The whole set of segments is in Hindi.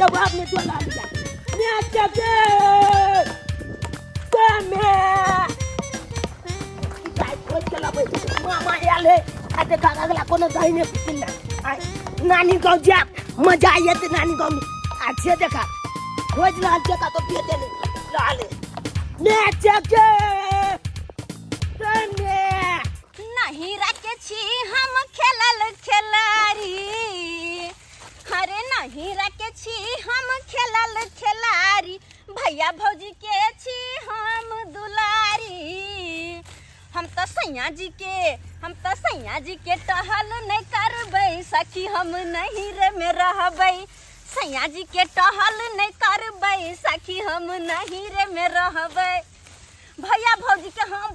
जवाब नहीं दुआ लिया मैं जगे मैं काय खोज केला भाई मामा आले आता काकाला कोण जाईने पिला नानी गाव जा मजा येते नानी गाव अच्छे देखा खोज लाल जगह तो पिते नहीं लाले मैं जगे नहीं रखे छी हम खेलल खेलारी अरे नहीं रखे छी हम खेलल खेलारी भैया भौजी के छी हम दुलारी हम तो सैया जी के टहल नहीं करबै सखी हम नहीं रे में रहबै सैया जी के टहल नहीं करबै सखी हम नहीं रे में रहबै भैया भौजी के हम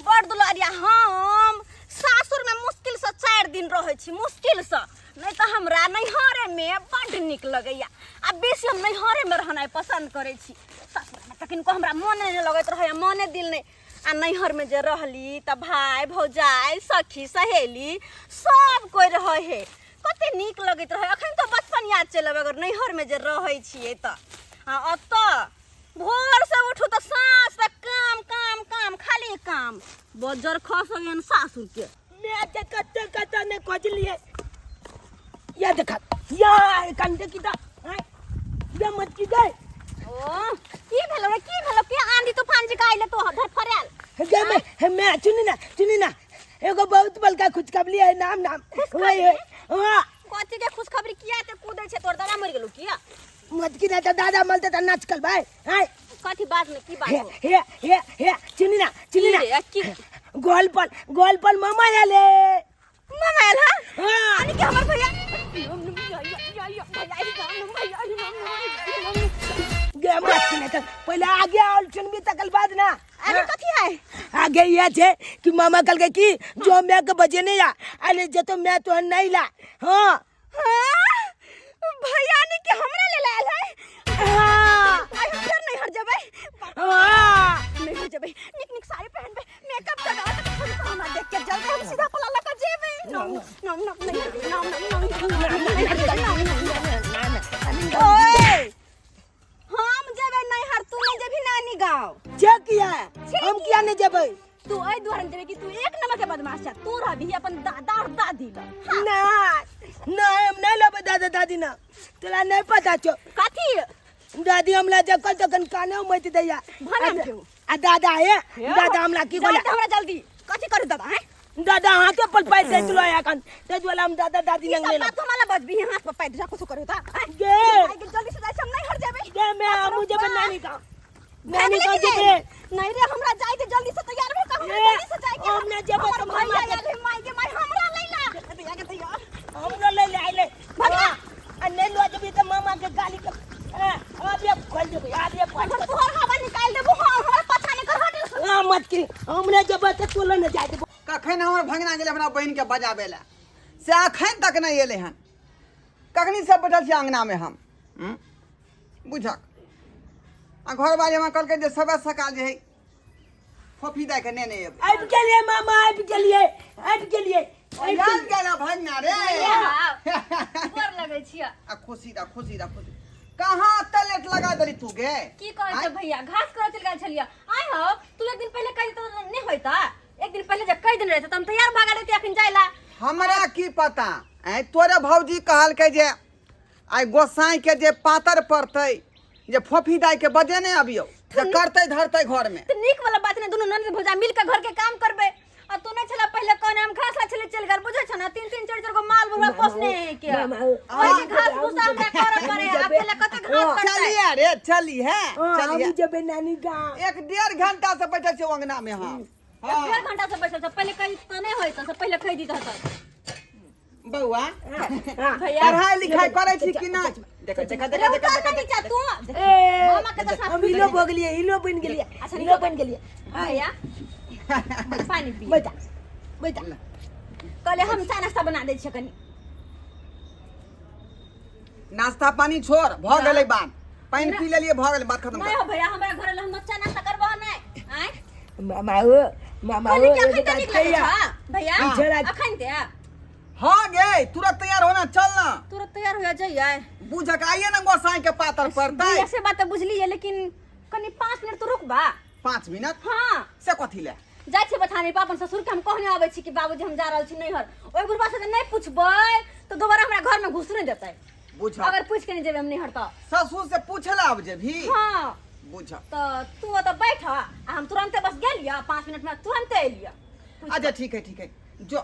बड़ दुलारिया हम सासुर में मुश्किल से 4 दिन रहे छी मुश्किल से नहीं तो हमरा नैहरे में बड़ निक लगैया आ बेसी हम नैहरे में रहनाइ पसंद करे छी सासुर में तखन को हमरा मन नहीं लगत रहे मने दिल नहीं आ नैहर में जे रहली त भाई भौजाई सखी सहेली सब कोई रहे है कते निक लगत रहे अखन तो बचपन याद चल अगर नैहर में जे रहे छिए त अत भोर से उठू तो सांस तक काम खाली काम बजर खस गन सासुर के मैं कते ने खोज लिए या देखा या कंदे की दा ये मत की गए ओ की भेलो के आंधी तूफान जी काइले तो धर फरेल गे मैं चुनी ना एगो बहुत बड़का खुशखबरी है नाम वही है हां कथि के खुशखबरी किया ते कूदै छे तोर दादा मर गेलो किया मत की ना दादा मलते त नाच कल भाई हां कथि बात में की बात हो हे चुनी ना गोलपल मामा आले हां अनि के हमर भैया गे मत की ना पहले आगे और चुनबी तकल बाद ना अरे कथि है आगे ये थे कि मामा कल के की जो मैं के बजे नहीं आ अरे जे तो मैं तो नहीं ला हां भैया ने के हमरा ले लायल है हां आई हम फिर नहीं हट जबै हां नहीं हट जबै निक साड़ी पहनबे मेकअप लगा त हमरा देख के जल्दी हम सीधा पला लगा जेबै ओए हम जेबै नहीं हर तू नहीं जेबी नानी गांव जे किया हम किया नहीं जेबै तू आई दुआरन जेबे कि तू एक नंबर के बदमाश छ तू रहबी अपन दादा और दादी ल ना हम नहीं लेबै दादा दादी ना तोरा नहीं पता छो कथि दादी हमला जकल तकन काने मत दैया भनम क्यों आ दादा है दादा हमला की बोला हमरा जल्दी कथि करू दादा है दादा हाथ पर पैर दे चलो आकन ते वाला हम दादा दादी लंग ले बात हमारा बजबी हाथ पर पैर जा कुछ करू ता गे जल्दी से जाय हम नहीं हट जेबे गे मैं मुझे बनानी का नानी का जेबे नहीं रे हमरा जाय दे जल्दी से तैयार हो का हमरा जल्दी से जाय के हम ना जेबे तो भैया या रे माई के माई हमरा लैला भैया के तैयार हम ले आइले भगा अन्ने लो जेबे तो मामा के गाली के अब ये खोल दे यार ये खोल तोहर हवा निकाल देबो हमरा पता नहीं कर हट मत की हमने जेबे तो तोला न जाय दे कखन हमर भगना गेले अपना बहन के बजाबे ला से अखन तक नहीं एले हन कखनी सब बैठल छी अंगना में हम बुझक आ घर वाले में कल के जे सबे सकाल जे है फोफी दे के ने एब आबि गेलिए मामा आबि गेलिए याद केना भगना रे ऊपर लगै छिया आ खुशी कहां तलेट लगा देली तू गे की कहै छ भैया घास करऽ चल गेल छलिया आइ हो तू एक दिन पहले कहि तो नहीं होइता एक दिन पहले जब कई दिन रहते तुम तैयार भागा रहते अखन जाइला हमरा की पता ऐ तोरे भौजी कहल के जे आई गोसाई के जे पातर पड़तै जे फोफी दाई के बजे नहीं अबियो जे करतै धरतै घर में तो नीक वाला बात ने दोनों ननद भौजा मिल के घर के काम करबे आ तू नहीं चला पहले कोने हम घास ला चले चल गल बुझै छ ना 3 4 गो माल बुढ़ा पोसने के ओए घास भूसा हमरा कर करे आ पहले कते घास करतै चलिए रे चलिए हम जेबे नानी का 1.5 घंटा से बैठल छी अंगना में हम 1.5 घंटा से बैठल छ पहले कहि त नहीं होइत से पहले कहि दी त बउआ भैया पढ़ाई लिखाई करे छी कि ना देख तू मामा के साथ हम इलो बगलिए इलो बन गेलिए इलो बन गेलिए भैया पानी पी बैठा कहले हम चाय नाश्ता बना दे छ कनी नाश्ता पानी छोड़ भ गेलै बात पानी पी लेलिए भ गेलै बात खत्म नहीं हो भैया हमरा घर हम चाय नाश्ता करबो नहीं आय मामा हो भैया अखन ते हाँ गे तुरंत तैयार होना चल ना तुरंत तैयार हो जाइए बुझक आइए ना गोसाई के पातर पड़ता है ऐसे बात बुझलिए लेकिन कनी 5 मिनट तो रुकबा 5 मिनट हाँ से कथी ले जाइ छी बथाने पापन ससुर के हम कहने आबै छी कि बाबूजी हम जा रहल छी नैहर ओइ बुढ़बा से नहीं पूछबै तो दोबारा हमरा घर में घुस नहीं देतै बुझ अगर पूछ के नहीं जेबै हम नैहर तो ससुर से पूछला अब जे भी हाँ बुझ तो तू तो बैठ आ हम तुरंते बस गेलिया 5 मिनट में तुरंते एलिया अच्छा ठीक है जो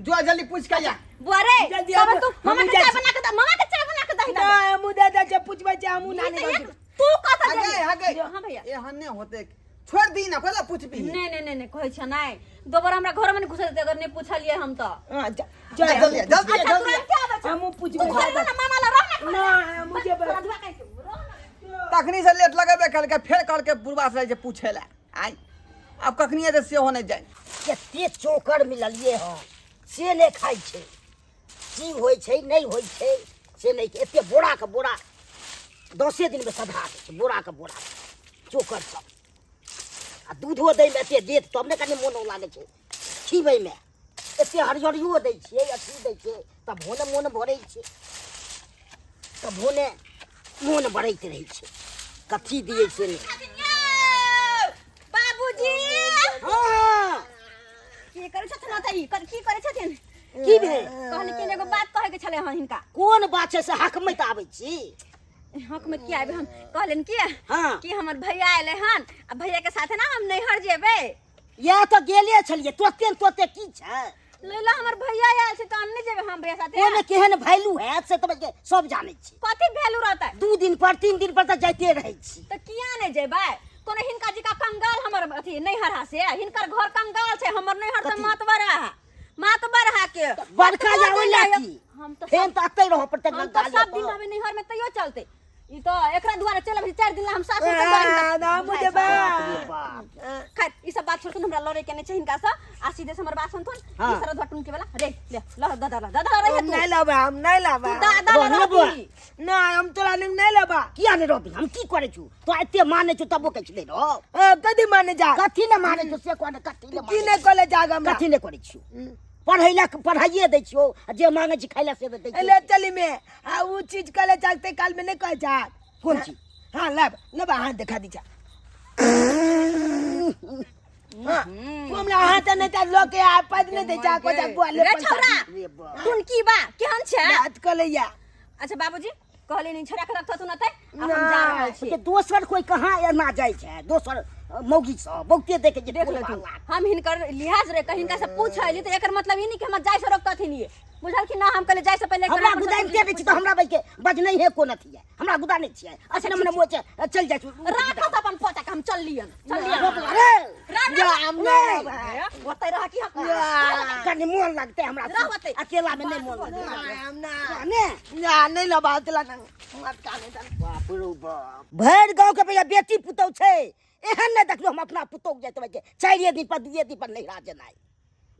जल्दी पूछ के जा बुआरे जल्दी तब आबो, तू हम मामा के जाइ चाय छी। बना के दे मामा के चाय बना के दे ना मुदे दे जे पूछबै जे हमू नानी गाँव तू कत हगे हां भैया ए हन्ने होते छोड़ दी ना कहला पूछबी नहीं कहै छ नहीं दोबारा हमरा घर में नहीं घुसे देते अगर नहीं पूछलिए हम तो हां जल्दी अच्छा तुरंत आबै छ हमू पूछबै घर में ना मामा ला रहना ना मुझे तखनी से लेट लगेबे कल के फेर कल के बुढ़वा से जे पूछेला आई अब कखनी से होने जाए कते चोकर मिललिए ह से नहीं खाई छै की होय छै नहीं होय छै से नहीं एते बोरा के बोरा 10 दिन में सधा दै छै बोरा के बोरा चोकर सब आ दूधो दै में एते देत तब ने कनी मोन लागे छै खीबै में एते हरियरियो दै छियै अथी दै छै तब होने मोन भरै छै तब होने मोन भरैत रहै छै कथी दियै से नहीं बाबूजी हाँ की करे छथिन ओतै की करे छथिन की भेल कहली कि एगो बात कहे के छले हन हिनका कोन बात छै से हकमैत आबै छी हक में की आबे हम कहलन कि हाँ कि हमर भैया आइले हन आ भैया के साथे ना हम नैहर जेबै या तो गेले छलिए तोते की छै लैला हमर भैया आयल छै त हम नहीं जेबै हम भैया साथे ओने केहन वैल्यू है से तो सब जानै छी कथी वैल्यू रहतै 2 दिन पर 3 दिन पर तो जाते रहै छी त किया नहीं जेबै कोनो हिनका जी का कंगाल हमर अथी नैहर से हिनकर घर कंगाल छै हमर नैहर त मातबर हा के बड़का जाओ लाठी हम तो फेन तो अतै रहो पर हम तो सब दिन रहबे नैहर में तैयो चलते ई तो एकरा द्वारा चलब 4 दिन ला हम सासुर के बारे ना मुझे खैर ई सब बात छोड़ के हमरा लड़े के नहीं छै हिनका से आ सीधे से हमर बात सुनथुन हाँ। ई सारा धटुन के वाला रे ले ल दादा रहे तू नहीं लाबा हम नहीं लाबा दादा रहती ना हम तोरा नहीं लाबा किया नहीं रहबी हम की करे छु तो एते माने छु तबो कहै छले रो कदी माने जा कथी ने माने छु से कोन कथी ने की ने कोले जागा हम कथी ने करे छु पढ़ाइए दै छियो जे मांगे छी खाइला से दे छियो ले चली में आ उ चीज कले जागते काल में नहीं कह जा कौन चीज हां लब हां दिखा दी जा हां हमरा हाथ नहीं त लोग के पद नहीं दे जा को जा बोले रे छौरा तुन की बा केहन छै बात कलैया अच्छा बाबूजी कहले नहीं छोरा के रखत न तै हम जा रहल छी दोसर कोई कहां एना जाय छै दोसर मौगी सब बहुते देखे जे देख ले तू हम हिनकर लिहाज रे कहिनका से पूछैली त एकर मतलब ई नहीं कि हम जाय से रोकतथिन ये बुझल कि ना हम कहले जाय से पहले हमरा गुदान के दै छी त हमरा भाई के बज नहीं है कोन अथी है हमरा गुदा नहीं छियै अच्छा हमने मोचे चल जाय छी राखत अपन पोता के हम चल लियन जा हमने ओतै रह की हक कनी मोन लगते हमरा रहते अकेला में नहीं मोन लगते हम ना नहीं लबातला ना मत काने बाप रे बाप भर गांव के भैया बेटी पुतौ छै एहन नहीं देखलो हम अपना पुतौ जेते के 4 दिन पर 2 दिन पर नहीं राज नाय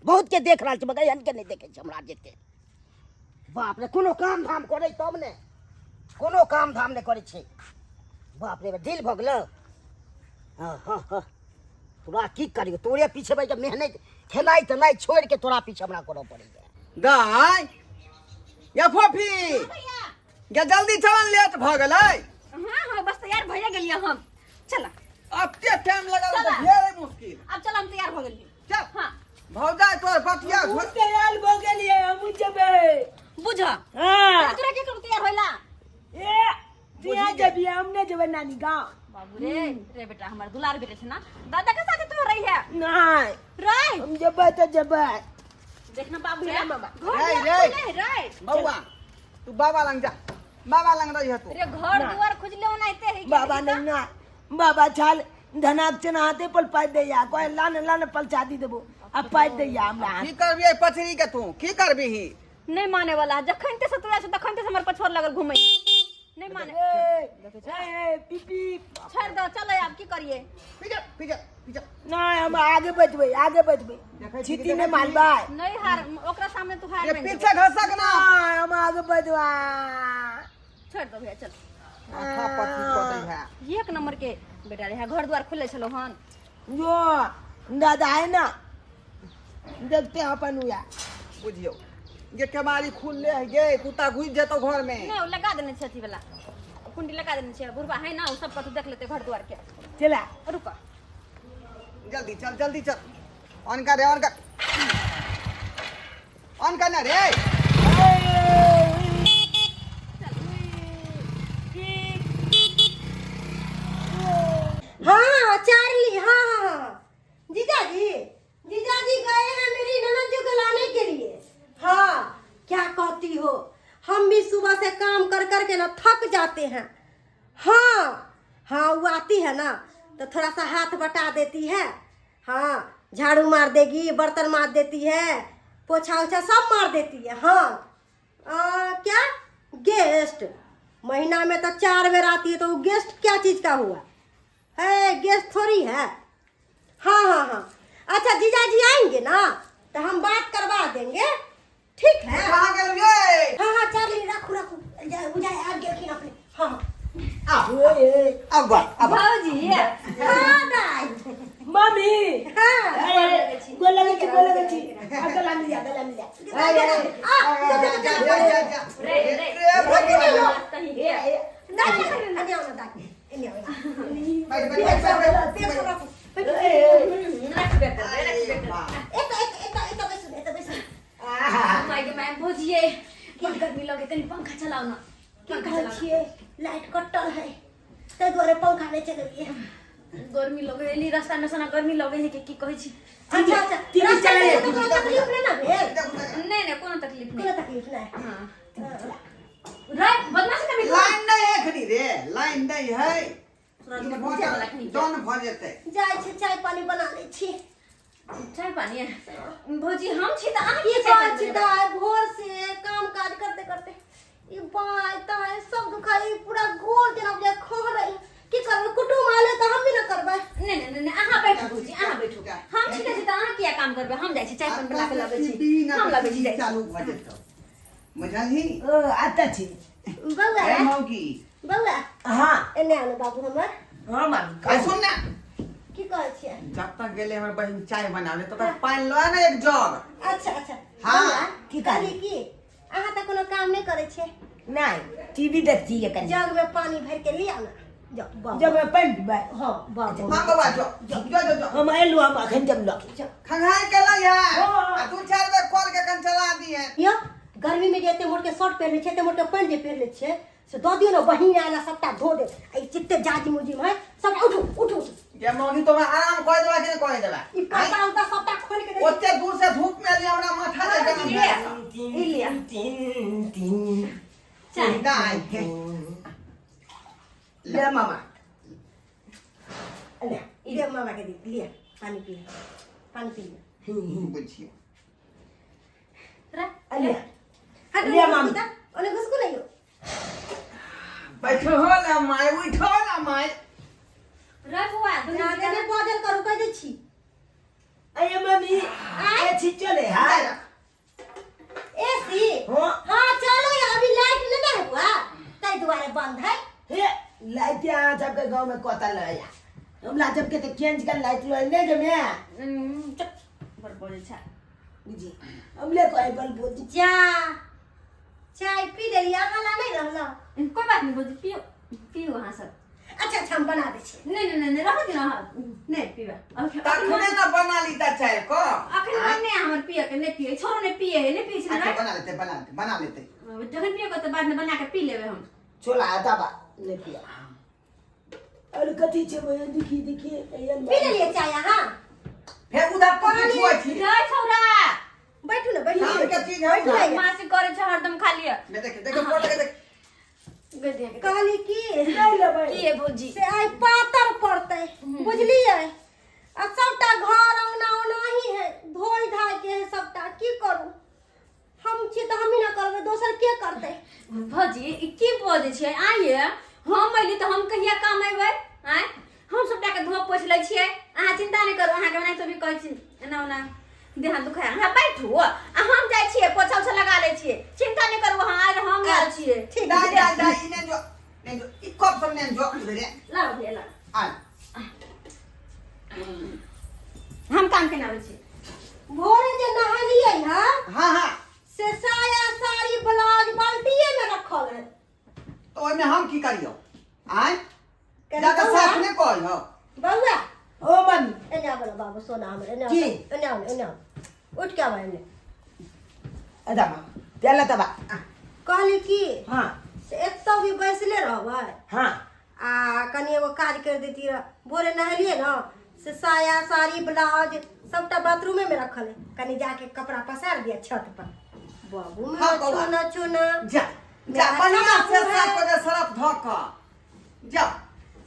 बहुत के देख रहल छ मगर एहन के नहीं देखे छ हमरा जेते बाप रे कोनो काम धाम करे तब ने कोनो काम धाम नहीं करे छै बाप रे दिल भगल हां तोरा की करियो तोरे पीछे भाई जब मेहनत खेलाई त नहीं छोड़ के तोरा पीछे हमरा करो पड़ी दाई या फोफी क्या जल्दी चलन लेट भ गेलै हां बस तैयार भइए गेलिए हम चल अब के टाइम लगा तो ढेर मुश्किल अब चल हम तैयार हो गेलिए चल हां भौजा तोर पतिया छोड़ तैयार हो गेलिए हम जबे बुझ हां तोरा के करू तैयार होइला ए जिया जब हमने जब नानी गांव बाबू रे बेटा हमर दुलार बेटे छै ना दादा के साथे तू रही है नहीं रही हम जब तो जब देखना बाबू रे रे बौआ तू बाबा लंग जा बाबा लंग रही है तू रे घर दुआर खुजले ओनाइते है बाबा नहीं ना बाबा छाल धनाक चनाते पर पाइ दे या कोई लान पलचा दी देबो अब पाइ दे या हमरा की करबी पथरी के तू की करबी ही नहीं माने वाला जखन ते से तू ऐसे तखन ते हमर पछोर लगल घुमै नहीं माने ए पीपी छोड़ दो चलो अब की करिए पीछे ना हम आगे बढ़बे चीटी ने मालबा नहीं हार ओकरा सामने तू हार ये नहीं पीछे घसक ना हम आगे बढ़वा छोड़ दो भैया चल अच्छा पथरी को दे है एक नंबर के बेटा रे घर द्वार खुले छलो हन जो दादा है ना देखते हैं अपन हुआ बुझियो ये केवाड़ी खुलले है गे कुत्ता घुस जेतो घर में। नहीं लगा देने छे अथी वाला कुंडी लगा देने छे बुढ़वा है ना, उ सब कतु देख लेते घर द्वार के। चला रुको जल्दी चल ऑन कर रे ऑन करना रे। हाँ चार्ली, हाँ जीजाजी गए हैं मेरी ननद जी को लाने के लिए। हाँ क्या कहती हो, हम भी सुबह से काम कर करके ना थक जाते हैं। हाँ वो आती है ना तो थोड़ा सा हाथ बटा देती है। हाँ झाड़ू मार देगी, बर्तन मार देती है, पोछा ओछा सब मार देती है। हाँ क्या गेस्ट महीना में तो 4 बार आती है, तो वो गेस्ट क्या चीज का हुआ है, गेस्ट थोड़ी है। हाँ अच्छा जीजाजी आएंगे ना तो हम बात करवा देंगे, ठीक है। कहां गेल रे? हाँ चार्ली रखू बुझाए आग गेलखिन अपने। हाँ अब भौजी हाँ दाई मम्मी हाँ गोल लगे छी गला मिल जा भौजी गर्मी लगे तनी पंखा चलाओ ना, लाइट कटल है ताहि दुआरे पंखा नहीं चलेलिए। गर्मी लगे एली रास्ता में सना गर्मी लगे है की कहै छी। अच्छा टीवी चले तो कोनो तकलीफ नहीं ना भेल? नहीं कोनो तकलीफ कोनो नहीं। तकलीफ नहीं। हां रात बदमाशी कर भी लाइन नहीं है खड़ी रे, लाइन नहीं है दोन भर जेते। जाय छै चाय पानी बना ले छी। चाय पानी है भौजी हम छी त अहाँ की की बात चाय छै भोर से काम काज करते करते ई बाय ताय सब दुखाई पूरा गोर जना बुझा खो रही। की करब कुटुम आले त हम भी न करबै। नहीं अहाँ बैठो भौजी अहाँ बैठो, हम छी त अहाँ किया काम करबे, हम जाय छी चाय पानी बना के लगे छी, हम लगे छी चालू भर जेतो बुझलही। ओ आता छी बौआ ए मौगी बौआ हां एने आने बाबू हमर। हां मम्मी काय सुन ना, की कहै छियै? जब तक गेले हमर बहिन चाय बनावे तब तक पानी लो ना एक जग। अच्छा हाँ, बौआ, की कहली कहली? की अहाँ त कोनो काम नहीं करे छे, नहीं टीवी देखती है कनी जग में पानी भर के लिया ना जाओ जब मैं पेंट बाय हाँ बाबू हां बाबा जो हम एलु हम अखन जब लकी खंगाई केला यार हाँ। आ तू चार बे खोल के कन चला दी है। यो गर्मी में जेते मोट के शर्ट पहनले छे, ते मोट के पैंट जे पहनले छे से दो दियो ना बहिन आला सबटा धो दे। आई चित्ते जाजी मुजी में सब उठू ये मौगी तो मैं आराम कर देला कि कर देला। ई पता उता सबटा खोल के दे। ओते दूर से धूप में लिया हमरा माथा जे गरम लिया चाय दाई के ले मामा ले मामा के दे लिया पानी पी बुझियो अले हट लिया मामी। ओने घुसको नहीं हो बैठो हो ना माय उठो ना माय। रे बुआ जाके ने बजल करू कह दे छी। अये मम्मी ए छी चले हां एसी हां हां चलो यार, अभी लाइट नहीं है हुआ ताई दुआरे बंद है। हे लाइट यहाँ सबके गांव में कोता लया हमला जब के चेंज कर लाइट लो ले के मैं बर बोले छा जी हमले कोई बल बोल जा चाय पी ले लिया, हला नहीं रहला। कोई बात नहीं भौजी पियो वहां सब। अच्छा हम बना दे छी। नहीं रहो दिना नहीं पीबा तखने ना बना ली ता चाय को। अखन हमने हमर पिया के नहीं पिए छोरो ने पिए है नहीं पिए छी अच्छा ना बना लेते जखन पिए को तो बाद में बना के पी लेबे हम। छोला आता बा ले पिया और कथी छे वो देखी पी ले लिए चाय हां। फिर उधर पानी छुआ छी रे छोरा बैठू ना बैठू काम के चीज है बैठू ना। ना। मासी करे छ हरदम खा लिया देखो फोड़ के देख गदिया के कहली की ले ले भाई की है भौजी से आई पातर पड़ते बुझलिए। आ सबटा घर अंगना ओना ही है, धोई धाय के है सबटा। की करू हम छी त हम ही ना करबे, दोसर के करते? भौजी की बोझ छै आइए हम अइली त हम कहिया काम अइबै आय हम सबटा के धो पोछ लै छियै। अहाँ चिंता नहीं करू, अहाँ के नहीं तो भी कहै छी एना ओना देह दुखाय अहाँ बैठू आ हम जाय छियै पोछा उछा लगा लै छियै। चिंता नहीं करू, अहाँ आइ हम आयल छियै। ठीक दाई है दाई इने जो ने जो ई कप सब ने जो रे लाओ भैया ला आ हम काम केना आबै छी। भोरे जे नहा लिए हां हां से साया साड़ी ब्लाउज बाल्टीए में रखल है। तो ओइमे हम की करियो आय करी जाके बउआ। साथ में कह हो बउआ ओ बनी एना बोलो बाबू सोना हमरे एना की? एना उठ के आवा एने। अदा चल तबा कहली की हां से एक तो भी बैसले रहबै हां आ कनी एगो काज कर देती रह। भोरे नहलिए ना से साया साड़ी ब्लाउज सबटा बाथरूमे में रखल है। कनी जाके कपड़ा पसार दिया छत पर। बाबू में हाँ, बउआ। चुना चुना जा जा मेरा बढ़िया से साबुन साफ है। कर सरफ धोक जा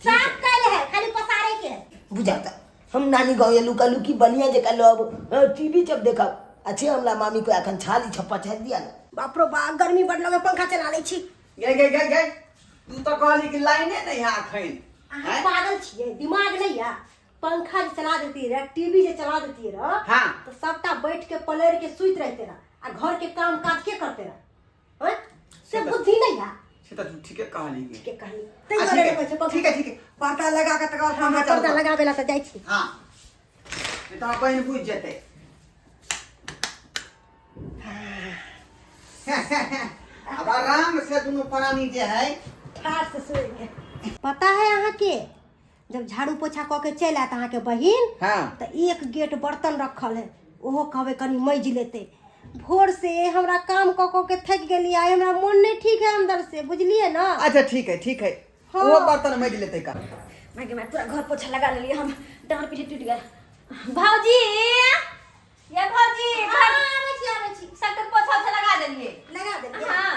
साफ कैले है खाली पसारे के है। बुझाता हम नानी गाँव ये लुका लुकी बढ़िया जगह लब टीवी जब देखा अच्छे हमला मामी को एखन छाली छप्पा छाड़ दिया ना। बाप रो बाप गर्मी बढ़ लगे पंखा चला ले छी। गे तू तो कहली कि लाइने नहीं है अखन अहाँ पागल छिए दिमाग नहीं है। पंखा जे चला देती रह टीवी जे चला देती रह हाँ। तो सबटा बैठ के पलट के सुत रहते रह आ घर के काम काज के करते रह हैं से बुद्धि नहीं है से तो तू ठीके कहली गे के कहली तै करे रे बच्चे ठीक है पर्दा लगा के तक हम पर्दा लगावे ला त जाई छी। हां ये तो बहन बुझ जेते अब आराम से दोनों प्राणी जे है ठाठ से सोएंगे। पता है अहाँ के जब झाड़ू पोछा क के चल आत अहाँ के बहिन हाँ। तो एक गेट बर्तन रखल है ओहो कहवे कनी मैज लेते। भोर से हमरा काम क के थक गेली आइ हमरा मन नहीं ठीक है अंदर से बुझलिए ना। अच्छा ठीक है हाँ। वो बर्तन मज लेते का मैं पूरा घर पोछा लगा लेली हम डांड पीछे टूट गया। भौजी ये भौजी आवे छी सबके पोछा उछा लगा देलिए। लगा दे। हाँ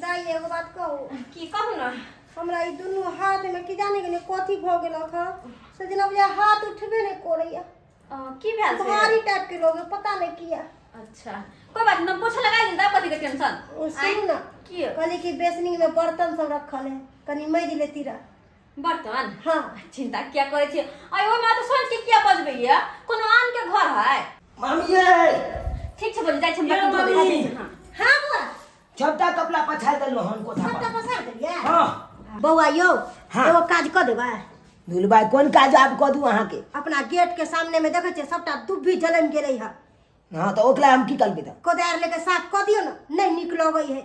दाई एगो बात कहू की कहू ना हमरा ई दुनू हाथ में की जाने के कथी भ गेलक ह से जना बुझा हाथ उठबे नहीं करैया। की भेल से भारी टाइप के लोग पता नहीं किया। अच्छा कोई बात नहीं पोछा लगा दिन तब कथी के टेंशन। सुन ना की कहली कि बेसनिंग में बर्तन सब रखल है कनी मैज लेती रह। बर्तन हाँ चिंता क्या करे छी आई ओ मैं तो सोच के क्या बजबै या कोनो आन के घर है। मामी ये ठीक छै बोल जाय छै ये बर्तन मम्मी। हां हाँ बुआ छपटा कपड़ा पछाड़ देलो हन कोठा सबटा पर पसार देलिए। हां बौआ यौ हाँ। एगो काज क देबै दुलबाई कोन काज आप क दू अहाँ के। अपना गेट के सामने में देखे छियै सबटा दुब्बी जलम गेलै है हां तो ओकला हम की करबे त कोदार लेके साफ क दियो ना नहीं निक लगै है।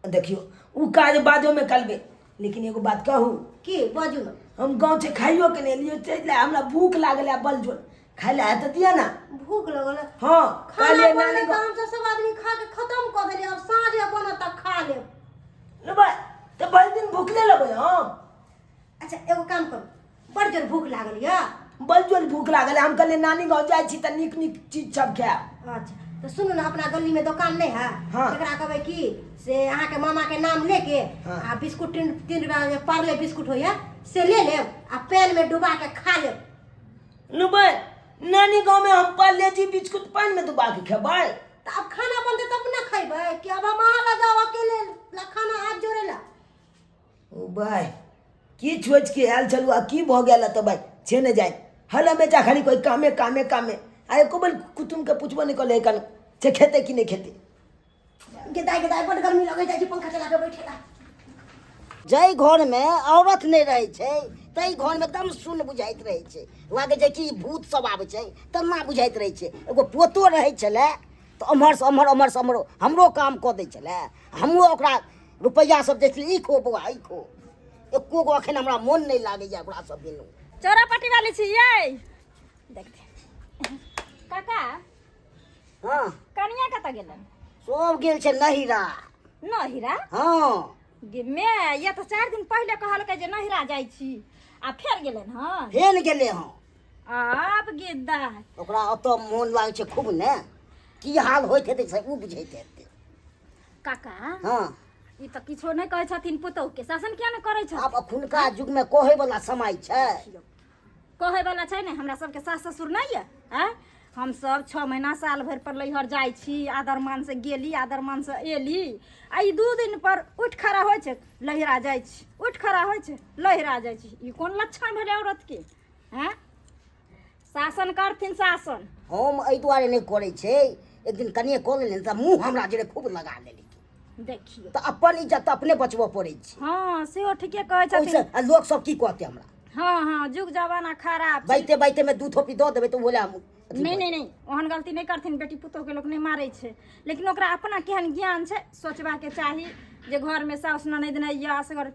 देखियो उ काज बादो में करबे लेकिन एगो बात कहू की बाजू ना हम गांव से खाइयो के ने लिए चल हमरा भूख लागल है बल जोन खाइ ला है त दिया ना। भूख लगल है। हां खाना काले बनले नानी तो हम सब आदमी खा के खत्म क देलिए अब साँझे बन तक खा लेब। लेबै त भरि दिन भूखले लेबै हम। अच्छा एगो काम करू बड़ जोर भूख लागल या बल जोन भूख लागल है हम कहले नानी गांव जाय छी त नीक नीक चीज सब खाएब। अच्छा तो सुनो ना अपना गली में दुकान नहीं है हाँ। एकरा कहबै की से अहाँ के मामा के नाम लेके हाँ। आ बिस्कुट 3 रुपया में पार्ले बिस्कुट होया से ले लेब आ पैन में डुबा के खा लेब। लेबै नानी गांव में हम पाले जी बिस्कुट पानी में डुबा के खेबै। तो अब खाना बनते तब ना खैबै कि अब हम अहाँ लगाओ अकेले ला खाना हाथ जोड़ेला। ओ भाई की सोच के आयल चलू आ की भ गेल त भाई छे ने जाय हल हमेशा खाली कोई कामे आ एको बार कुटुम के पूछबो नहीं कले कन से खेते कि नहीं खेते। गेदाई बड़ गर्मी लगे जाइ छै पंखा चला के बैठेला। जै घर में औरत नहीं रहे छै तै घर में एकदम सुन्न बुझाइत रहे छै लागे छै कि भूत सब आबै छै तना बुझाइत रहे छै। एगो पोतो रहे छले तो अमहर से अमहर हमरो काम कऽ दै छले हमरो ओकरा रुपैया सब दै छलियै ई खो बौआ ई खो एको गो अखन हमरा मोन नहीं लागैया ओकरा सब बिनु। चौरापट्टी वाली छियै देखते काका हाँ कनिया कतऽ गेलन। सब गेल छै नहिरा। नहिरा हाँ गे मैं ये तो 4 दिन पहले कहलकै जे नहिरा जाइ छी आ फेर गेलन। हाँ फेन गेले हँ आब गेदा ओकरा ओतऽ मोन लागै छै खूब ने की हाल होइत हेतै से उ बुझैत हेतै। काका हाँ ई तो किछो नहीं कहै छथिन पुतौह के शासन किया नहीं करै छथिन। आब अखुनका युग में कहै वाला समय छै। कहै वाला छै ने हमरा सबके सास ससुर नहीं है हम सब 6 महीना साल भर पर लैहर जाइ छी आदर मान से गेली आदर मान से एली आ ई 2 दिन पर उठ खड़ा होइ छै लहिरा जाइ छी उठ खड़ा होइ छै लहिरा जाइ छी ई कोन लक्षण भेलै औरत के। हैं शासन करथिन शासन। हम एहि दुआरे नहीं करै छै एक दिन कनिए कऽ लेलियै तऽ मुँह हमरा जरे खूब लगा देली देखियो तऽ अपन इज्जत तऽ अपने बचबऽ पड़ै छै। हाँ सेहो ठीके कहै छथिन। ओहिसँ लोक सब की कहतै हमरा हाँ हाँ जुग जमाना खराब छै। बैठे बैठे में 2 थोपी दऽ देबै तऽ बोले हम नहीं नहीं नहीं ओहन गलती नहीं करथिन, बेटी पुतोह के लोग नहीं मारे छे, लेकिन ओकरा अपना केहन ज्ञान छे सोचबा के चाही जे घर में साउस ननद नहीं या असगर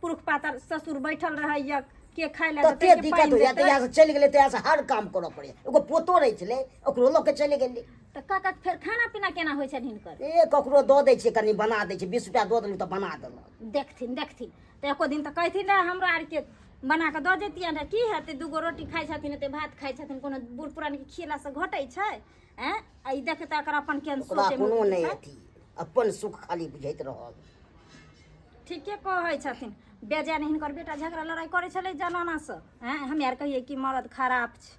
पुरुष पातर ससुर बैठल रहैया के खाय ले तो देतै, ते के दिक्कत पानि हो जाते देतै। यहाँ से चल गेले तो यहाँ से हर काम करऽ पड़े। एगो पोतो रहे छले ओकरो लोग के चले गेली, त काका फेर खाना पीना केना होय छै हिनकर? ए ककरो दऽ दै छै, कनी बना दै छै, 20 रुपया दऽ देलहुँ तऽ बना देलक। देखथिन त एको दिन त कहथिन ना हमरा आर के बना के दऽ देतियन की हेतै, दूगो रोटी खाइ छथिन एते भात खाइ छथिन, कोनो बूढ़ पुरान के खियला से घटै छै? हैं आई देखे त एकर अपन केहन ओकरा सोचे कोनो में नहीं छै। अथी, अपन सुख खाली बुझैत रहल। ठीके कहै छथिन, बेजान हिनकर बेटा झगड़ा लड़ाई करे छलै जनाना से। हैं हम यार कहिए कि मर्द खराब छै,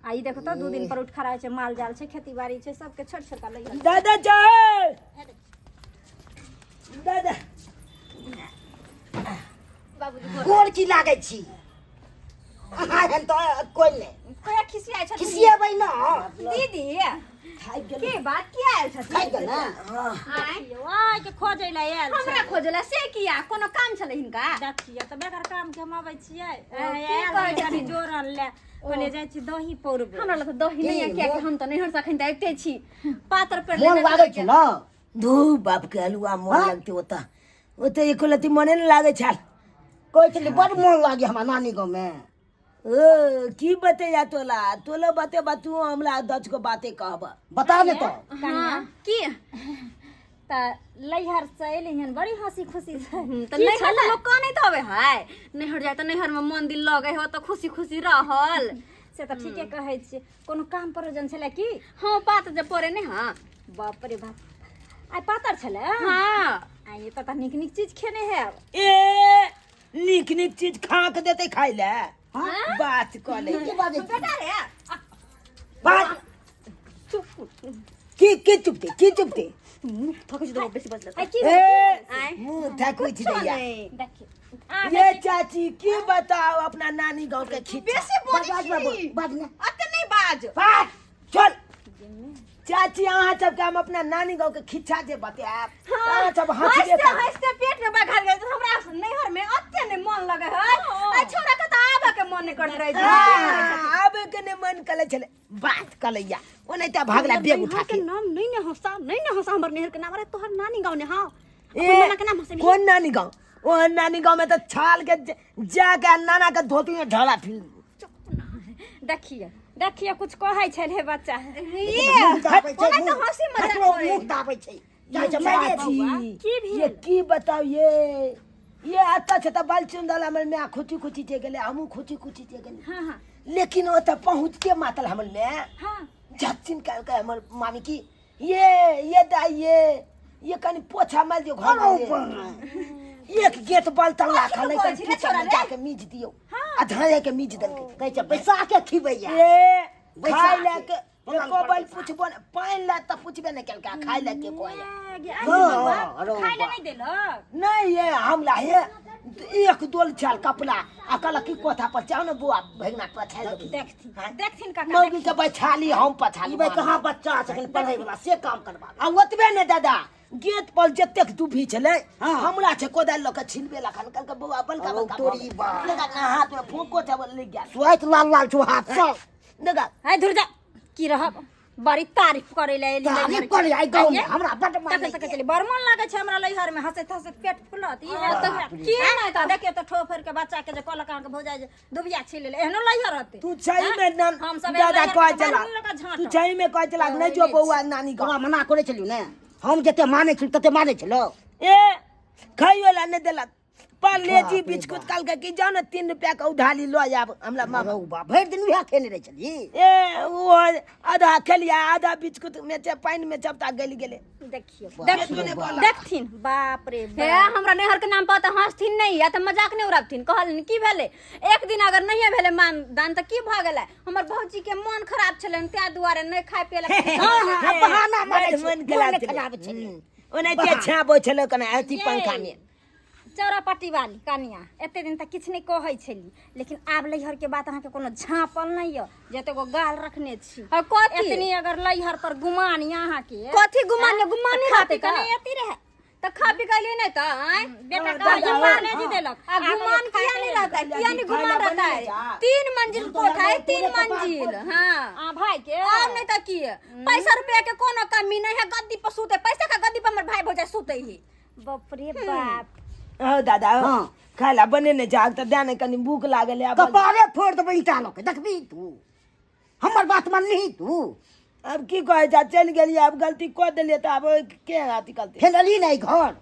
आई देखो तो 2 दिन पर उठ खड़ा छै, माल जाल छै, खेती बाड़ी छै, सबके छोट छोटा लइका। दादा चल दादा बाबूजी गोर की लागे छी अहाँ हन तो कोई नहीं कया खिसियाइ छथिन खिसिएबै न। दीदी खाइ गेल के बात किया आयल छथिन? खाइ गेल ना आय के खोजै ला आयल हमरा खोजला से किया कोनो काम छलै हिनका? देखिए त बेकार काम के हम आबै छियै आयल जानी जोरन ले कोने जाइ छी दही पौरबे। हमरा लग दही नहीं है किया कि हम त नैहर से अखन आइते छी पातर पर मोन लागे छ न। धू बाप के हलुआ मोन लगते ओता ओते एको लती मने न लागे छाल। कोई चले बड़ मोन लागे हमरा नानी गाँव में। ओ की बते या तोला तोलो बते बतू हमला 10 को बातें कहब। बता दे तो हां की त लैहर से एलिहन बड़ी हंसी खुशी से त नैहर से लोग कानै त होवे है, नैहर जाय त नैहर में मन दिल लगे हो त खुशी खुशी रहल से त ठीके कहै छी। कोनो काम प्रयोजन छले की? हां बात जे पड़े ने। हां बाप रे बाप आइ पातर छले। हां आइ त निक निक चीज खेने है। ए निक निक चीज खा के देते खाइ ले। बात कर ले बेटा रे बात की चुपते थकै छ बेसी बजला आइ की ए मुंह थकुइ छी दैया। देखिए ये चाची की बताओ अपना नानी गांव के खिस्सा। बेसी बोली छी बाज ना अते नहीं बाज बात चल चाची अहाँ सबके हम अपना नानी गांव के खिस्सा जे बताएब अहाँ सब हंसबे हंसते कर। हंसते पेट में बघल गए तो हमरा नैहर में अते ने मन लगे है आ छोरा के त आबे के मन नहीं करत रहे छै। आबे के ने मन कले छले बात कलैया ओनैता भागला बेग उठा के। नाम नहीं ने हंसा हमर नैहर के नाम रे तोहर नानी गांव ने। हां ए, के नाम हंसे कौन नानी गांव? ओ नानी गांव में तो छाल के जाके नाना के धोती में ढला फिर। देखिए कुछ कहै छै रे बच्चा मुंह दाबै छै, ओना तो हंसी मजाक ककरो करे। मुंह दाबै छै जाय छै मारे छी। की भी ये की बताओ ये आता छ त बाल चुंदला में खुची खुची चे गेले हमू खुची खुची चे गेले। हां हां लेकिन वो तो पहुंचते मातल हमल में हां झच्चिन का हमर मामी की ये दाई ये कनी पोछा मार दियो घर में। एक गेट बलतन ला खा ले कथी के छोड़ा रे? जाके मीज दियो आ धाये के मीज देलके। कहै छै बैसा के खिबैया ए बैसा खाइ के। ले के बोतल एको पर बल बैसा। पूछबो न पाइन ला त पूछबे न केलका खाइ ले के कोया अरे खाइ ले वाह। नहीं देलक। नहीं ये हमला हे एक दोल चाल कपड़ा आ कल की कोथा पर जाओ न बुआ भगना पछा देखथिन काका मौगी के बैठाली हम पछाली ई भाई कहाँ बच्चा छथिन पढ़ै वाला से काम करबा। आ ओतबे ने दादा गेट पर जतेक दुभी छले हाँ। हमरा छै कोदाल ल के छिलबे लखन कल के बौआ बलका अरे बलका तोरी बा। लगा ना हाथ में फूको चावल ले गया स्वाइट लाल लाल छु हाथ सब लगा हाय धुर जा की रहब बड़ी तारीफ करे ले एली तारीफ करे आई गाँव में हमरा बड माने तक चली बड़ मन लागे छै हमरा लैहर में हंसत हंसत पेट फुलत ई है त की नहीं त देखे त ठोफर के बच्चा के जे कलक के भौजाई जे दुबिया छिल ले एहनो लैहर रहते। तू सही में नन हम सब दादा लैहर कह के चला बारे में लगा झाँट। तू सही में कह चला नहीं जो बौआ नानी का तोरा मना करे छलियो ने हम जते माने छी तते माने छलो। ए खाइयो ला नहीं देलक पार्लेजी बिस्कुट कल के की जाओ न 3 रुपया के उधारी लो जाब हमरा मामा अरे बा भरि दिन उहे खेने रह छली। ए वो आधा खेलिया आधा बिस्कुट में से पानी में चपता गल गेले। देखियो देखियो देखथिन बाप रे हे हमरा नैहर के नाम पर त हंसथिन नहीं या त मजाक नहीं उड़ाबथिन कहल की भेले एक दिन अगर नहीं भेले मान दान त की भ गेलै हमर भौजी के मन खराब छलन त्या दुआरे नहीं खाय पेले। हां बहाना मारे मन मन खराब खराब छली। ओने के छाबो छले कने अथी पंखा में चौरापट्टी वाली कनिया एते दिन तक किछ नहीं कहै छली लेकिन आब लैहर के बात अहाँ के कोनो झाँपल नहीं य जते गो गाल रखने छी कथी एतनी अगर लैहर पर गुमान यहाँ के कथी गुमान खाते कने एती रहे तो खा पी गई नहीं तो दादा, बेटा कहा हो। मारने जी देलक आ गुमान किया नहीं रहता है किया नहीं गुमान रहता है 3 मंजिल कोठा है 3 मंजिल हाँ भाई के और नहीं तो की पैसा रुपया के कोनो कमी नहीं है गद्दी पर सूते पैसा का गद्दी पर हमर भाई भौजाई सूते ही बाप रे बाप हो दादा हो हाँ। खाला बने ने जाग त देने कनी भूख लागल है अब कपारे फोड़ देबै ईटा लऽ के देखबी तू हमर बात मानली तू अब की कहे जा चल गेलिए अब गलती कर देलिए तो अब के अथी करते फेर अली नहीं घर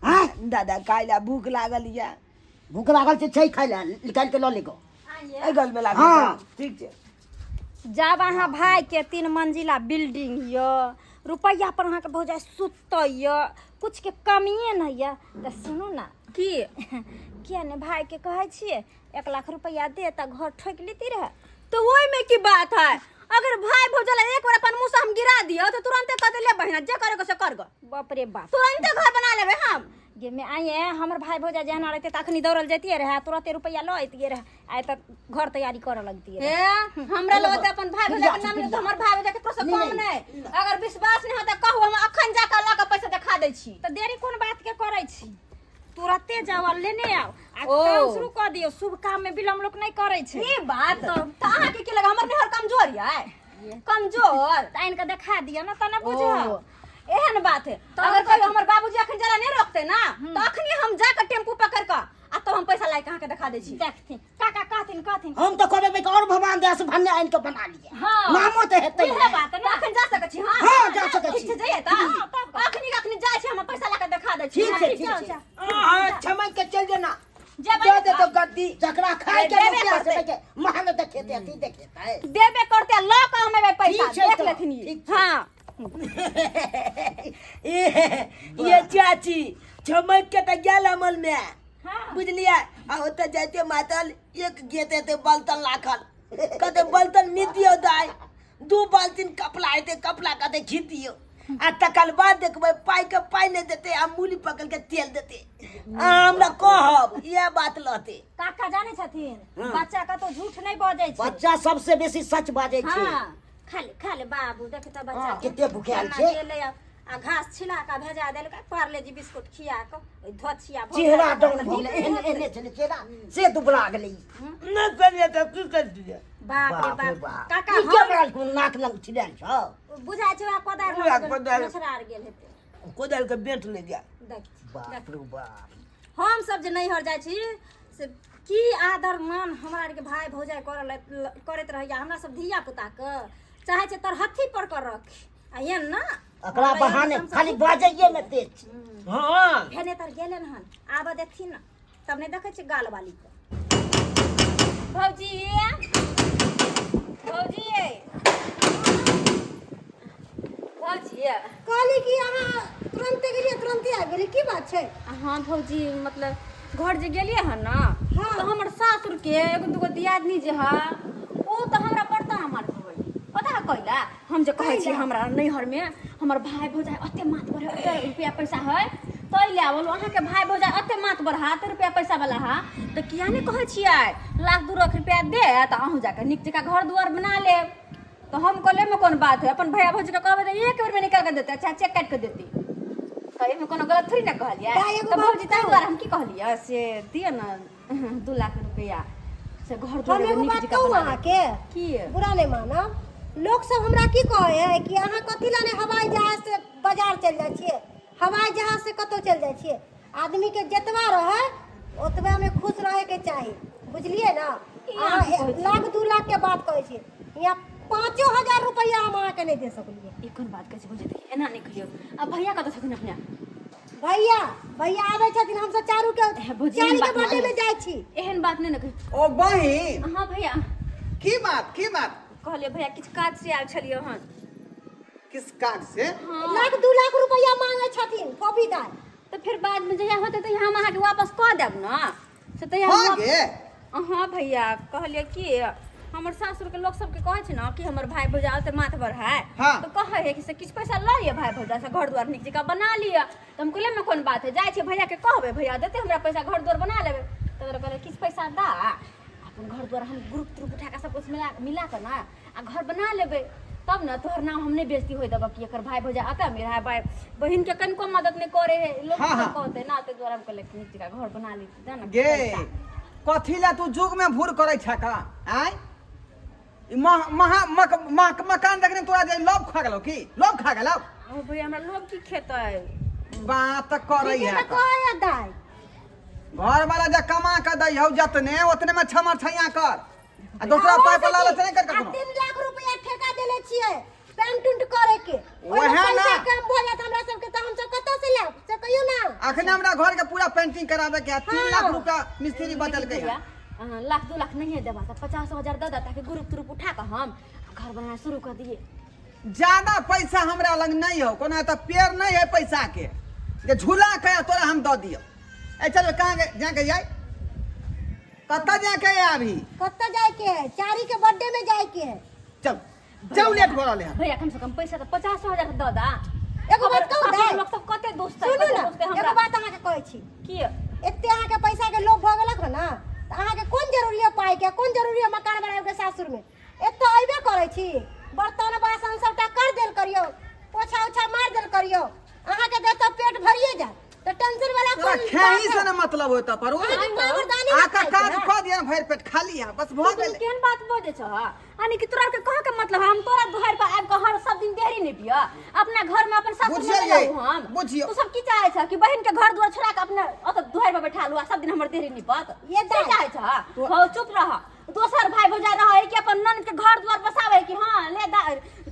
हाँ दादा खाला भूख लागल है भूख लागल छै खाइ लए निकाल के लऽ ले गो ए गल में लागल हाँ। ठीक छै जब अहाँ भाई के 3 मंजिला बिल्डिंग य रुपया पर अहाँ के भौजाई सुत य कुछ के कमिए नहीं है तो सुनू ना की किया ने भाई के कहे छिए 1 लाख रुपया दे त घर ठोक लेती रहे तो वही में की बात है अगर भाई भौजाई एक बार अपन मुंह से हम गिरा दियो तो तुरंत कह ले बहिना जे करे से कर गो बाप रे बाप तुरंत घर बना लेबे हम ये में आए हमर भाई भौजाई जहना रहते तखनी दौड़ल जतिए रहे तुरंत रुपया ल अतिए रहे आए त घर तैयारी करे लगती है हमरा लगे अपन भाई भौजाई के नाम तो हमर भाई भौजाई के तो कम नहीं अगर विश्वास नहीं हो त कहू हम अखन जाके ला के पैसा दिखा दै छी त देरी कोन बात के करे छी तुरंते जाओ लेने आओ आ काम शुरू कर दियो शुभ काम में विलम्ब लोग नहीं करे छे ई बात तो अहाँ के लगा हमर नेहर कमजोर है कमजोर त इनका दिखा दियो ना त ना बुझो एहन बात है अगर कोई हमर बाबूजी अखन जरा नहीं रोकते ना तो अखनी हम जाकर टेम्पू पकड़ के आ तो हम पैसा लाके अहाँ के दिखा दै छी देखथिन काका कहथिन हम तो कहबै कि और भगवान दया से भन्ने आइन के बना लिए हाँ। नामो तो हेतै इहे बात है ना अखन जा सकै छी हां हाँ, जा सकै छी। ठीक छै जइए त अखनी जाय छी हम पैसा लाके दिखा दै छी ठीक छै ठीक छै हां छमक के चल जेना जे दे दे तो गद्दी जकरा खाए के देबे रुपया से करतै। के महल देखेते अथी देखेते देबे करते ल के हमें पैसा ठीक छै देख तो, लेथिन ठीक छै। हां ये चाची छमक के त गेल अमल में हां बुझलिए आ ओते जाते मातल एक गेते ते बलतन लाखल कते बलतन मितियो दाई 2 बाल्टीन कपड़ा आते कपड़ा कते खीतियो आ तकल बाद देखबै पाई के पाई नहीं देते आ मूली पकड़ के तेल देते हमरा कहब ये बात लते काका जाने छथिन बच्चा का तो झूठ नहीं बजै छै बच्चा सबसे बेसी सच बाजै छै हां खाले बाबू देख त बच्चा हाँ, कते भुखायल छै। गेलै आ घास छिला का भेजा देल का पार्ले जी बिस्कुट खिया के धोछिया चेहरा डाउन भेल एने एने छले चेहरा से दुबला गेलै न करिए त की कर दिए बाप रे बाप काका ई के बड़ा को नाक लंग छिड़ल छ बुझाय छै आ कोदार पूरा कोदार। मछरार गेल हेतै कोदल के बेंट ले गया देख बाप रे बाप हम सब जे नहीं हर जाय छी से की आदर मान हमरा आर के भाई भौजाई करत रहैया हमरा सब धिया पुता के चाहे छै तरहथी पर कर रख आ ये ना एकरा बहाने खाली बाजैये में तेज छै हां भेने तर गेलन हन आब देखथिन ना तब नहीं देखे छै गाल वाली के भौजी कहली कि अहाँ तुरंते गेलिए तुरंते आ गेली की बात छै हाँ भौजी मतलब घर जे गेलिए हन ना हाँ। तो हमर सासुर के एगो दूगो दियादनी जे है ओ तो हमरा पड़ता हमार होय पता है कइला हम जे कहै छी हमरा नैहर में हमर भाई भौजाई अते मात पर अते रुपया पैसा है तै ले आवल अहाँ के भाई भौजाई अते मात पर हाथ रुपया पैसा वाला हा तो किया नहीं कहै छियै 1 लाख 2 लाख रुपया दे त अहूँ जाके निक जका घर दुआर बना ले तो हम कहले में कौन बात है अपन भैया भौजी के कहबे त एक बार में निकाल के देते चाहे चेक काट के देती तो एमे कोनो गलत थोड़ी ना कहलिए भाई, एगो तो बात भौजी ताहि दुआरे हम की कहलिए से दिए ना 2 लाख रुपया से घर हम दुआर एगो निक बात जका कहूँ बना अहाँ के की बुरा नहीं मानब लोग सब हमरा की कहे है कि अहाँ कथी लाने हवाई जहाज से बाजार चल जाइ छियै हवाई जहाज से कतौ चल जाइ छियै आदमी के जतबा रहे ओतबा में खुश रहे के चाही बुझलिए ना अहाँ 1 लाख 2 लाख के बात कहै छी यहाँ 5,000 रुपया हम अहाँ के नहीं दे सकलिए ई कोन बात कहै छै भौजी देखी एना नहीं कहियो अब भैया कतऽ छथिन अपने भैया आबै छथिन हम सब चारू के भौजी, चारी एहन के बात बर्थडे नहीं। में जाइ छी एहन बात नहीं ना कही ओ बहिन हाँ भैया की बात कहलिए भैया किछ काज से आयल छलिए हन किस काज से 1 लाख 2 लाख रुपया मांगे छथिन पपीदार तो फिर बाद में जहिया होते तो हम अहाँ के वापस कह देब ना से तहिया हाँ गे हाँ भैया कहलिए कि हमर सासुर के लोग सबके कहै छै ना कि हमर भाई भौजा ओते माथ पर है हाँ। तो कहै है कि से किछ पैसा ल लिया भाई भौजा से घर द्वार निक जका बना लिया तो हम कहले में कोन बात है जाय छै भैया के कहबे भैया देते हमरा पैसा घर द्वार बना लेबे तो कहले किछ पैसा दा अपन घर द्वार हम ग्रुप उठा के सब कुछ मिला के ना आ घर बना लेबे तब ना तोहर नाम हमने बेइज्जती होई दबा कि एकर भाई भौजा आता मेरा है भाई बहन के कनको मदद नहीं करे है लोग हाँ, हाँ। कहते ना ते द्वारा के लेकिन नीचे का घर बना ली जा ना गे कथी ला तू जुग में भूर करे छ का आय ई मकान देखने तोरा जे लोभ खा गेलो की लोभ खा गेलो ओ भैया हमरा लोग की खेतै बात करे ठीक है है तो कहे दाई घर वाला जे कमा के दै हौ जतने ओतने में छमर छैया कर आ दूसरा पाइ पर लालच नहीं कर कखनो 3 लाख रुपया ठेका देले छियै पेंट उंट करे के ओहे ना। पैसा कम भ जात हमरा सब के त हम सब कतौ से लेब से कहियो ना अखने हमरा घर के पूरा पेंटिंग करावे के है 3 हाँ। लाख रुपया मिस्त्री बदल के भैया लाख 2 लाख नहीं देबा तो 50,000 दे दा ताकि ग्रुप तुरुप उठा के हम घर बनाना शुरू कर दिए ज्यादा पैसा हमरा लग नहीं हो कोना त पेड़ नहीं है पैसा के जे झूला के तोरा हम द दियो ए चल कहां जाके जाए कत्ता जाके है अभी कत्ता जाए के है चारी के बर्थडे में जाए के है चल चल लेट हो रहले हैं भैया कम से कम पैसा तो 50,000 दे दा एगो बात कहू हम दाई लोग सब कते दोस्त है सुनू कते ना दोस्त है एगो हमरा बात अहाँ के कहै छी की एते अहाँ के पैसा के लोभ भ गेलक ना त अहाँ के कोन जरूरी है पाई के कोन जरूरी है मकान बनावे के सासुर में एते अइबे करै छी बर्तन बासन सबटा कर देल करियो पोछा उछा मार देल करियो अहाँ के देत पेट भरिए जा तो टेंशन वाला तोरा कोन खेही से ना मतलब होता पर अहाँ के बाबरदानी आका काज क दिया भर पेट खाली है बस भ गेल केहन बात बोले छ यानी कि तोरा के कह के मतलब हम तोरा घर पर आब के हर सब दिन देरी नहीं पिया अपना घर में अपन सासुर में बुझिए रहू हम बुझियो तू सब की चाहे छ कि बहन के घर द्वार छोड़ा के अपने अत दुहर पे बैठा लुआ सब दिन हमर देरी नहीं पत ये की चाहे छ हो चुप रह दोसर भाई भौजा रहे कि अपन नन के घर द्वार बसावे कि हां ले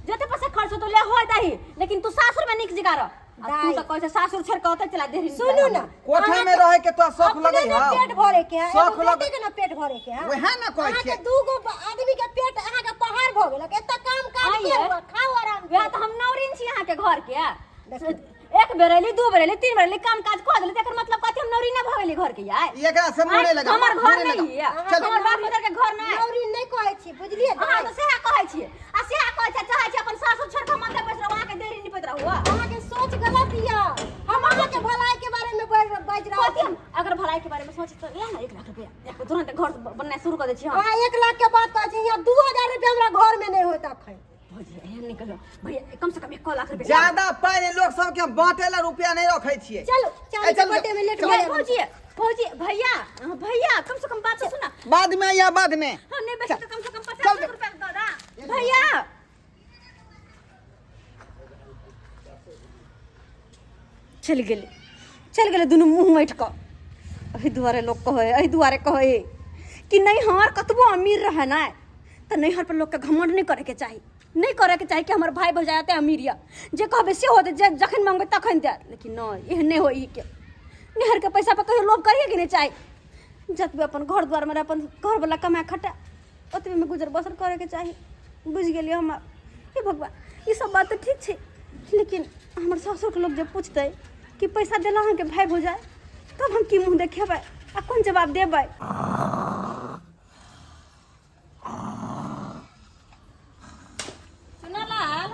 जते पैसा खर्च हो तो ले हो दही लेकिन तू सासुर में निक जगह रह तू तो कहै सासुर छोड़ के होते चला देरी सुनू ना कोठा में रहे के तो शौक लगे अपने ना है पेट भरे के है शौक एगो लगे बेटी के ना पेट भरे के है वहे ना कहै अहाँ के छियै दूगो आदमी के पेट अहाँ के पहाड़ भ गेलक एत काम काज आइए। के खाओ आराम वह तो हम नौरिन छी यहाँ के घर के एक बेर अली दू बेर अली तीन बेर अली काम काज कह देली तेकर मतलब कथि हम नौरी ना भगली घर के यार एकरा से मुड़े लगा हमर घर मुड़े नहीं लगा। है चल। हमर बाप मदर के घर नहीं नौरी नहीं कहै छी बुझलिए हां तो सेहा कहै छी आ सेहा कहै छै चाहे छी अपन सासुर छोड़ के मंदिर बैस रहो वहां के देरी नहीं पत रहो अहाँ के सोच गलत हिया हम अहाँ के भलाई के बारे में बाज रहा कथि हम अगर भलाई के बारे में सोचे तो ले ना 1 लाख रुपया तुरंत घर बनना शुरू कर दे छी हम हां 1 लाख के बात कहै छी यहाँ 2000 रुपया हमरा घर में नहीं होता खै भौजी एहन नहीं करो भैया कम से कम 1 लाख रुपया ज्यादा पाई लोग सब के बांटे ला रुपया नहीं रखै छियै चलो ए, चाली चल, बर्थडे में लेट चल। भरे भौजी भौजी भैया भैया कम से कम बात तो सुना बाद में या बाद में हाँ नहीं बेचे तो कम से कम चल 50 रुपया दो दा भैया चल गेले दुनू मुंह मैट क एहि दुआरे लोग कहे एहि दुआरे कहे कि नहीं हमार कतबो अमीर रहे ना तो नहीं हर पर लोग के घमंड नहीं करे के चाहिए नहीं करे के चाहिए कि हमार भाई भौजाते अमीर या जे कहबे से होते जे जखन मांगे तखन दे लेकिन नहीं एहन नहीं होई के निहर के पैसा पर कहियो लोभ करिए कि नहीं चाहिए जतबे अपन घर द्वार में अपन घर वाला कमाए खटा ओतबे में गुजर बसर करे के चाहिए बुझ गेलिए हम हे भगवान ये सब बात तो ठीक छे लेकिन हमर ससुर के लोग जब पूछते कि पैसा देला हम के भाई भौजाए तब हम की मुंह देखेबै आ कोन जवाब देबै चुनालाल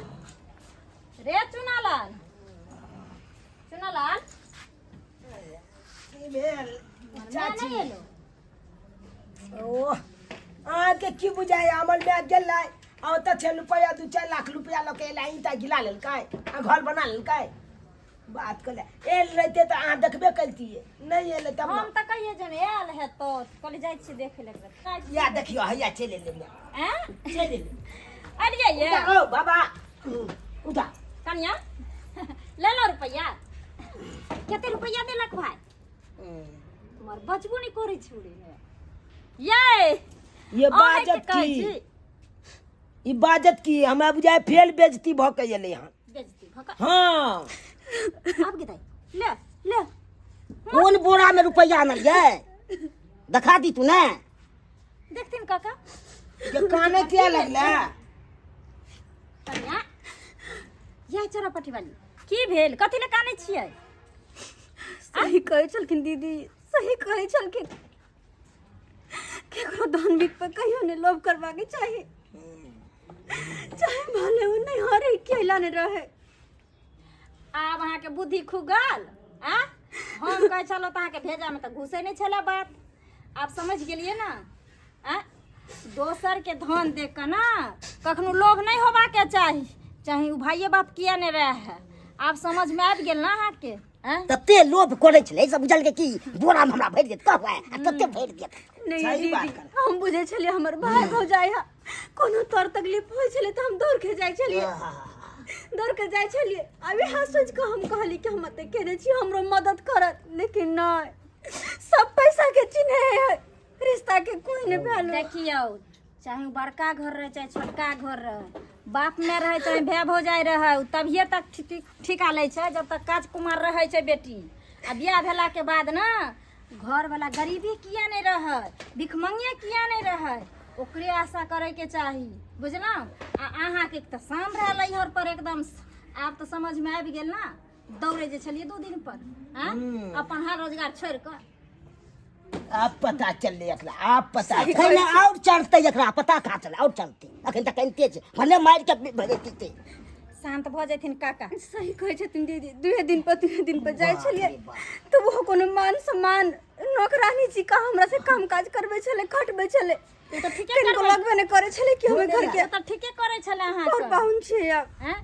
रे चुनालाल चुनालाल चाची ओ आके की बुझाय अमल में गेलै आ त 6 रुपया 2-4 लाख रुपया लके लाई त गिला लेलकै आ घर बना लेलकै बात कले एल रहते त अहाँ देखबे करतिए नहीं एले तब हम त कहिए जन आयल है तो कल जाय छी देखे ले या देखियो हैया चले ले हैं चले ले अरे जाइए ओ बाबा उठा कन्या ले लो रुपया कते रुपया देलक भाई तुम्हार बचबो नहीं करे छोड़े ये बाजत की ई बाजत की हमरा बुझाय फेल बेइज्जती भ के एले हन बेइज्जती भका हां अब के दाई ले ले कौन बोरा में रुपया आनल ये दिखा दी तू ना देखतिन काका ये काने क्या लगला कन्या यही चौरापट्टी वाली की भेल कथी ले काने छियै सही कहै छलखिन दीदी सही कहै छलखिन केकरो दान बिक पे कहियो ने लोभ करबा के चाही चाहे भले उ नहीं हरे केला ने रहे आब अहाँ के बुद्धि खुगल आ हम कहै छलो त अहाँ के भेजा में त घुसे नहीं छला बात आप समझ गेलिए ना आ दोसर के धन देख के ना कखनो लोभ नहीं होबा के चाही, चाहे उ भाइये बाप किया नहीं रहे है। आप समझ में आबि गेल ना अहाँ के? तते लोभ करे छले सब बुझल के की बोरा में हमरा भरि देत कहबै आ तते भरि देत। नहीं सही बात दीदी, कर। हम बुझे छलिए हमर भाई भौजाई है, कोनो तौर तकलीफ होइ छले तो हम दौड़ के जाय छलिए, दौड़ के जाय छलिए। अभी हाँ सोच के हम कहली कि हम एते केने छी हमरो मदद करत, लेकिन नहीं, सब पैसा के चिन्हे है, रिश्ता के कोई नहीं वैल्यू। देखियो, चाहे बड़का घर रहे चाहे छोटका घर रहे, बाप में रहे चाहे भाई भौजाई रहे, तभिए तक ठिका ले छै जब तक काज कुमार रहे छै बेटी। आ बियाह भेला के बाद ना घर वाला गरीबी किया नहीं रहे, भिखमंगे किया नहीं रहे, ओकरे आशा करे के चाही, बुझलौ? आ अहाँ के त शाम रहलै हर पर एकदम, आब तो समझ में आबि गेल ना, दौड़े जे छलिए 2 दिन पर, हां अपन हर रोजगार छोड़ के। अब पता चलले एकरा, अब पता चलले और चलते एकरा पता कहाँ चले और चलते अखन तक कनते छै भले मार के भगेती थे। शांत भ जथिन काका। सही कहै छथिन दीदी, 2 दिन पर जाय छलिए तो वो कोनो मान सम्मान नौकरानी जी का हमरा से काम काज करबे छले, खटबे छले, तो ठीके करबे लगबे ने करे छले कि हम घर के तो ठीके करे छले। अहाँ और पाहुन छै अब हैं,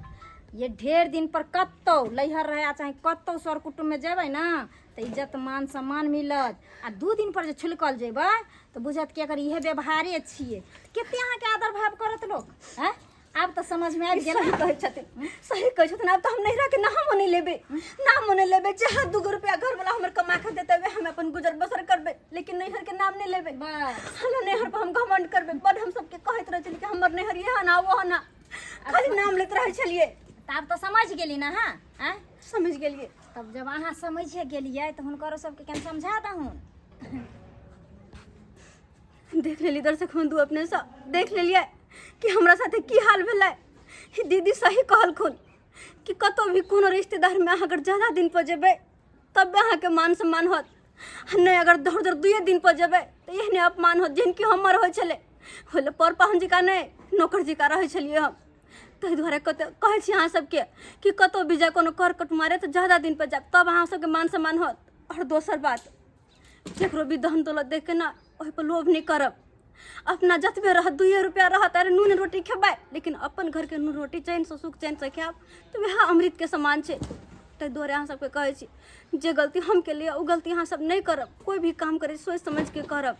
ये ढेर दिन पर कत्तो लैहर रहे चाहे कत्तो सर कुटुम में जेबै ना तो इज्जत मान सम्मान मिलत। आ 2 दिन पर जे छुलकल जेबै तो बुझत कि अगर इहे व्यवहारे छिए, कते अहाँ के आदर भाव करत लोग हैं। अब तो समझ में आबि गेल। सही कहै छथिन, अब तो हम नैहरा के नाम नहीं लेबे, नाम नहीं लेबे, जहाँ 2 रुपया घर वाला हमर कमा के देते हुए हम अपन गुजर बसर करबे, लेकिन नैहर के नाम नहीं लेबे। हम नैहर पर हम घमंड करबे, बड हम सबके कहत रहे छलिए कि हमर नैहर ये ना वो ना, खाली नाम लेत रहे छलिए। तब तो समझ गेली ना? हाँ समझ गेलिए। तब जब अहाँ समझे गेलिए तो हुनकरो सबके केन समझा दहुन। देख लेली दर्शक बंधु, अपने सब देख लेलिए कि हमरा साथे की हाल भेलै। दीदी सही कहलखुन कि कतौ भी कोनो रिश्तेदार में अगर ज़्यादा दिन पर जेबै तब अहाँ के मान सम्मान होत, नहीं अगर दौड़ 2 दिन पर जेबै तो एहने अपमान होत जिनकी हमर होइ छलै, होले पर पाहुन जी का नहीं नौकर जी का रहै छलिए हम। ताहि दुआरे कहै छी अहाँ सबके कि कतौ भी जाए कोनो कर कट मारे तो ज़्यादा दिन पर जाए तब अहाँ सबके मान सम्मान होत। और दोसर बात, केकरो भी धन दौलत देख के ना ओहि पर लोभ नहीं करब। अपना जतबे रहत 2 रुपया रहत, अरे नून रोटी खेबै, लेकिन अपन घर के नून रोटी चैन से सुख चैन से खायब तो वह अमृत के समान छै। ताहि दुआरे अहाँ सबके कहै छी जे गलती हम के लिए ओ गलती अहाँ सब नहीं करब, कोई भी काम करे सोच समझ के करब।